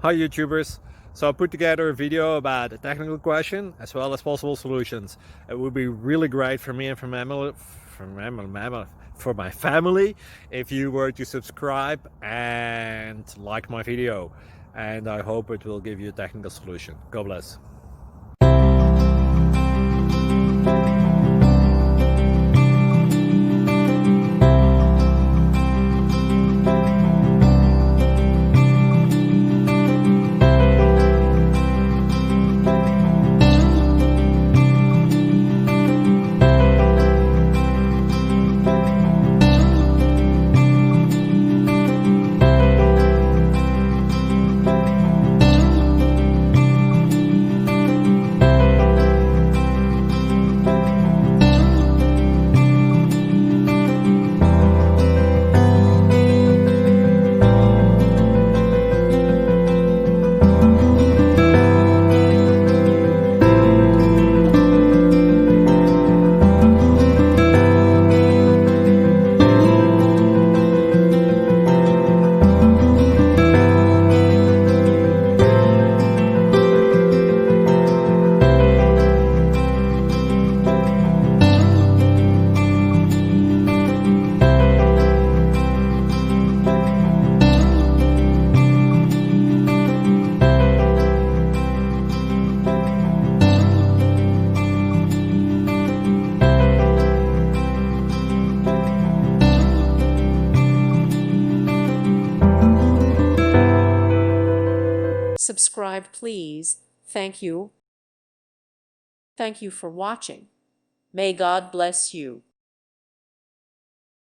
Hi YouTubers! So I put together a video about a technical question as well as possible solutions. It would be really great for me and for my family if you were to subscribe and like my video, and I hope it will give you a technical solution. God bless. Subscribe, please. Thank you. Thank you for watching. May God bless you.